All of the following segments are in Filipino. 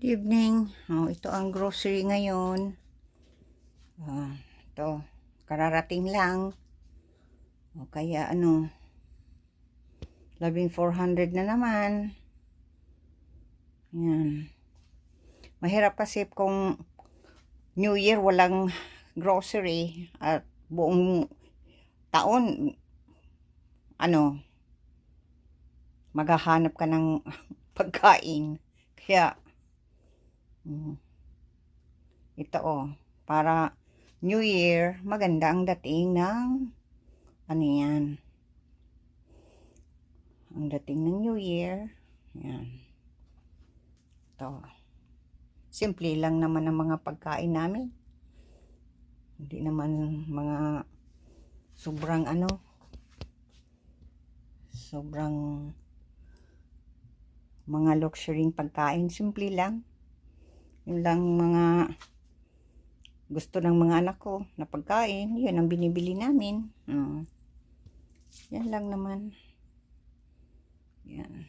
Evening. Ito ang grocery ngayon. Ito, kararating lang. Kaya 400 na naman. Yan. Mahirap kasi kung New Year walang grocery at buong taon maghahanap ka ng pagkain. Kaya ito para New Year, maganda ang dating ng yan. Ang dating ng New Year, yan. Ito. Simple lang naman ang mga pagkain namin. Hindi naman mga sobrang sobrang mga luxury pagkain. Simple lang. Yun lang mga gusto ng mga anak ko na pagkain. Yun ang binibili namin. Yan lang naman. Yan.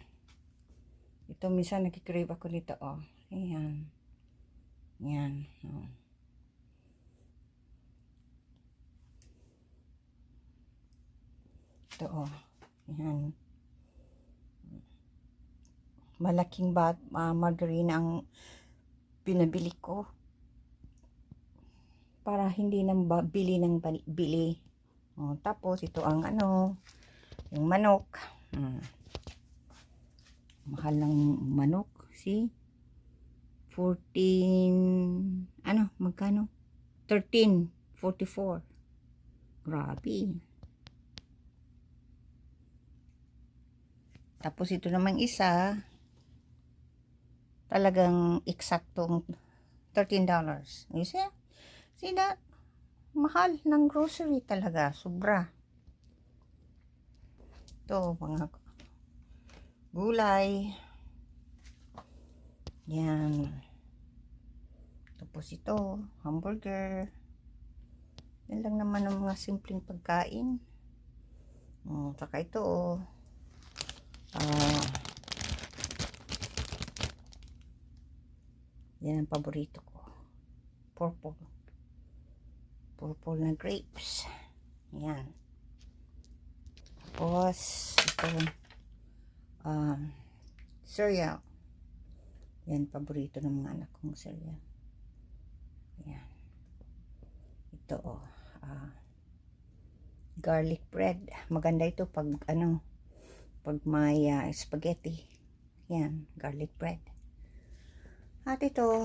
Ito minsan nakikrave ako nito. Ayan. Yan. Ito Yan. Malaking margarine ang pinabili ko para hindi nang bili ng bili. Tapos ito ang yung manok. Mahal ng manok. See? 14 magkano? 13.44. Grabe. Tapos ito namang isa talagang eksaktong $13. You see? See that? Mahal ng grocery talaga. Sobra. Ito, mga gulay. Yan. Tapos ito, hamburger. Yan lang naman ang mga simpleng pagkain. Saka ito, yan ang paborito ko. Purple na grapes. Yan. Tapos ito cereal. Yan, paborito ng mga anak kong cereal. Yan. Ito garlic bread. Maganda ito pag pag may spaghetti. Yan, garlic bread. At ito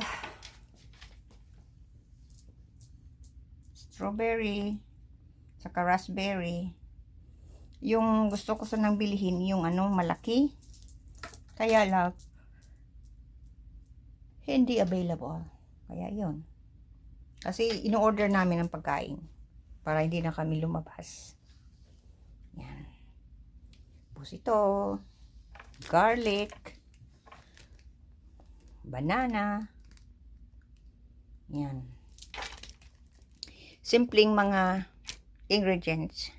strawberry saka raspberry. Yung gusto ko sanang bilihin yung malaki. Kaya lang hindi available. Kaya yun. Kasi in-order namin ang pagkain para hindi na kami lumabas. Yan. Tapos ito, garlic, banana. Yan. Simpleng mga ingredients.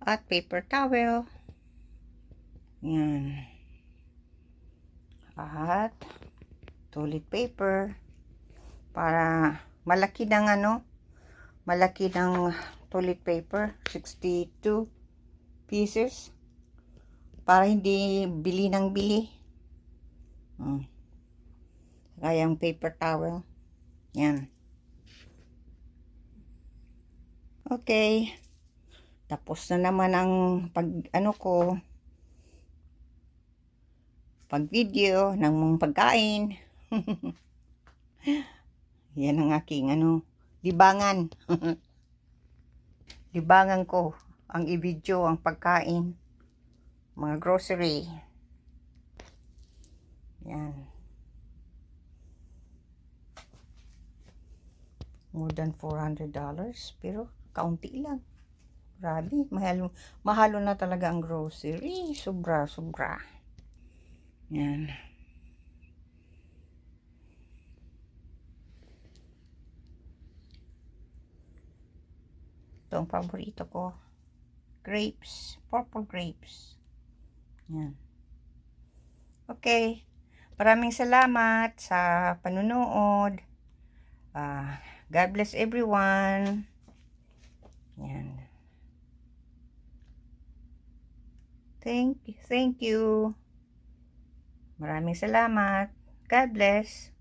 At paper towel. Yan. At toilet paper para malaki ng malaki ng toilet paper, 62 pieces para hindi bili ng bili. Kaya yung paper towel. Yan. Okay. Tapos na naman ang pag video ng pagkain. Yan ang aking libangan. Libangan ko ang i-video ang pagkain, mga grocery. Yan. More than $400 pero kaunti lang. Grabe, mahalo na talaga ang grocery. Sobra. Yan. Ito ang paborito ko. Grapes. Purple grapes. Yan. Okay. Maraming salamat sa panunood. God bless everyone. Yan. Thank you. Maraming salamat. God bless.